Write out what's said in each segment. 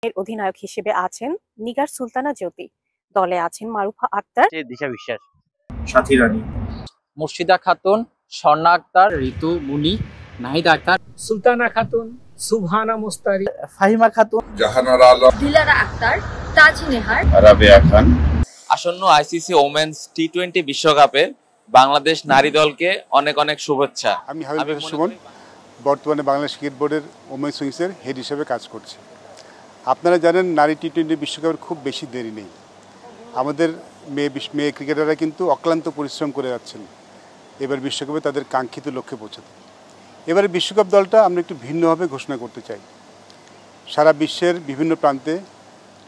এর অধিনায়ক হিসেবে আছেন নিগার সুলতানা জ্যোতি, দলে আছেন মারুফা আক্তার, দিশা বিশ্বাস, সাথী রানী, মুর্শিদা খাতুন, স্বর্ণা আক্তার, ঋতু মুনি, নাহিদ আক্তার, সুলতানা খাতুন, সুবহানা মুস্তারি, ফাহিমা খাতুন, জাহানারা আলম, দিলারা আক্তার, তাজ নেহার, রাবেয়া খান। আসন্ন আইসিসি ওমেন্স টি-20 বিশ্বকাপে বাংলাদেশ নারী দলকে অনেক অনেক শুভেচ্ছা। আমি হাবিব সুমন, বর্তমানে বাংলাদেশ ক্রিকেট বোর্ডের ওমেন্স উইংসের হেড হিসেবে কাজ করছি। আপনারা জানেন নারী টি-20 বিশ্বকাপের খুব বেশি দেরি নেই। আমাদের মেয়ে ক্রিকেটাররা কিন্তু অক্লান্ত পরিশ্রম করে যাচ্ছেন এবার বিশ্বকাপে তাদের কাঙ্ক্ষিত লক্ষ্যে পৌঁছাতে। এবারে বিশ্বকাপ দলটা আমরা একটু ভিন্নভাবে ঘোষণা করতে চাই। সারা বিশ্বের বিভিন্ন প্রান্তে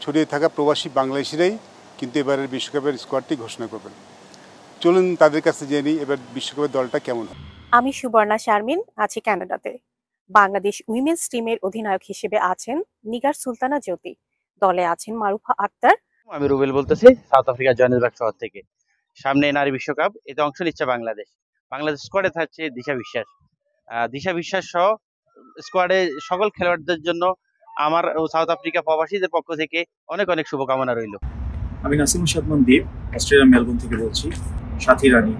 ছড়িয়ে থাকা প্রবাসী বাংলাদেশিরাই কিন্তু এবারের বিশ্বকাপের স্কোয়াডটি ঘোষণা করবেন। চলুন তাদের কাছে জেনে নিই এবার বিশ্বকাপের দলটা কেমন হয়। আমি সুবর্ণা শারমিন, আছি কানাডাতে। বাংলাদেশ উইমেন্স টিমের অধিনায়ক হিসেবে আছেন নিগার সুলতানা জ্যোতি, দলে আছেন মারুফা আক্তার। আমি রুবেল বলতেছি, সাউথ আফ্রিকা জোহানেসবার্গ শহর থেকে। সামনে নারী বিশ্বকাপ, এতে অংশ নিচ্ছে বাংলাদেশ। বাংলাদেশ স্কোয়াডে থাকছে দিশা বিশ্বাস। দিশা বিশ্বাস সহ স্কোয়াডে সকল খেলোয়াড়দের জন্য আমার ও সাউথ আফ্রিকা প্রবাসীদের পক্ষ থেকে অনেক অনেক শুভকামনা রইল। আমি নাসিম সাদমান দীপ, অস্ট্রেলিয়ার মেলবোর্ন থেকে বলছি। সাথী রানী,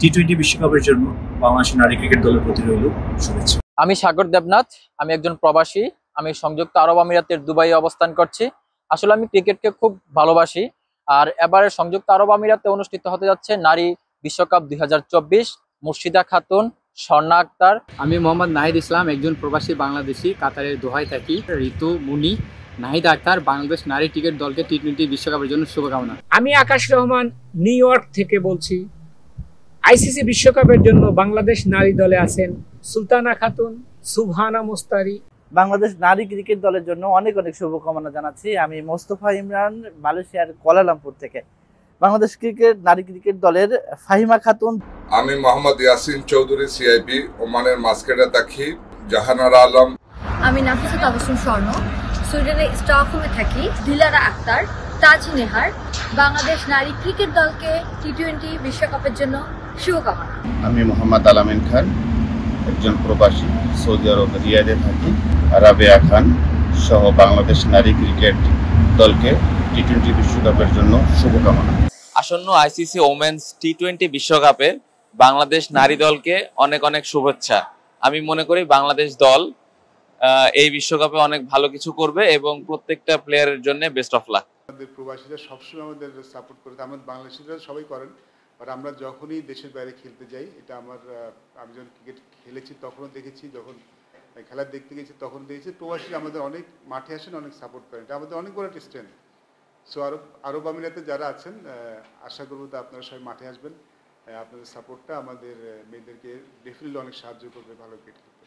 টি-20 বিশ্বকাপের জন্য বাংলাদেশ নারী ক্রিকেট দলের প্রতি রইল শুভেচ্ছা। আমি সাগর দেবনাথ, আমি একজন প্রবাসী। আমি সংযুক্ত আরব আমিরাতের দুবাইয়ে অবস্থান করছি। আসলে আমি ক্রিকেটকে খুব ভালোবাসি। আর এবারে সংযুক্ত আরব আমিরাতে অনুষ্ঠিত হতে যাচ্ছে নারী বিশ্বকাপ 2024। মুর্শিদা খাতুন, স্বর্ণা আক্তার। আমি মোহাম্মদ নাহিদ ইসলাম, একজন প্রবাসী বাংলাদেশি, কাতারের দোহায় থাকি। ঋতু মুনি, নাহিদ আক্তার, বাংলাদেশ নারী ক্রিকেট দলকে টি-20 বিশ্বকাপের জন্য শুভকামনা। আমি আকাশ রহমান, নিউ ইয়র্ক থেকে বলছি। আইসিসি বিশ্বকাপের জন্য বাংলাদেশ নারী দলে আছেন সুলতানা খাতুন, সুবহানা মুস্তারি। বাংলাদেশ নারী ক্রিকেট দলের জন্য অনেক অনেক শুভকামনা জানাচ্ছি। আমি মোস্তফা ইমরান, মালয়েশিয়ার কুয়ালালামপুর থেকে। বাংলাদেশ নারী ক্রিকেট দলের ফাহিমা খাতুন। আমি মোহাম্মদ ইয়াসিন চৌধুরী, সিআইবি, ওমানের মাস্কেটে থাকি। জাহানারা আলম। আমি নাফিসা তাবাসসুম স্বর্ণ, সুইডেনের স্টকহোমে থাকি। দিলারা আক্তার, তাজ নেহার, বাংলাদেশ নারী ক্রিকেট দলকে টি-20 বিশ্বকাপের জন্য শুভকামনা। আমি মোহাম্মদ আলামিন খান, একজন প্রবাসী, সৌদি আরব রিয়াদে থাকি। রাবেয়া খান সহ বাংলাদেশ নারী ক্রিকেট দলকে টি-20 বিশ্বকাপের জন্য শুভকামনা। আসন্ন আইসিসি ওমেন্স টি-20 বিশ্বকাপে বাংলাদেশ নারী দলকে অনেক অনেক শুভেচ্ছা। আমি মনে করি বাংলাদেশ দল এই বিশ্বকাপে অনেক ভালো কিছু করবে এবং প্রত্যেকটা প্লেয়ারের জন্য বেস্ট অফ লাক। আমাদের প্রবাসীরা সবসময় আমাদের সাপোর্ট করে, আমাদের বাংলাদেশিরা সবাই করেন। আর আমরা যখনই দেশের বাইরে খেলতে যাই, এটা আমি যখন ক্রিকেট খেলেছি তখনও দেখেছি, যখন খেলা দেখতে গেছি তখন দেখেছি প্রবাসীরা আমাদের অনেক মাঠে আসেন, অনেক সাপোর্ট করেন। এটা আমাদের অনেক বড় একটা স্ট্রেংথ। সো আরব আমিরাতে যারা আছেন, আশা করবো তো আপনারা সবাই মাঠে আসবেন। আপনাদের সাপোর্টটা আমাদের মেয়েদেরকে ডেফিনেটলি অনেক সাহায্য করবে ভালো ক্রিকেট খেলতে।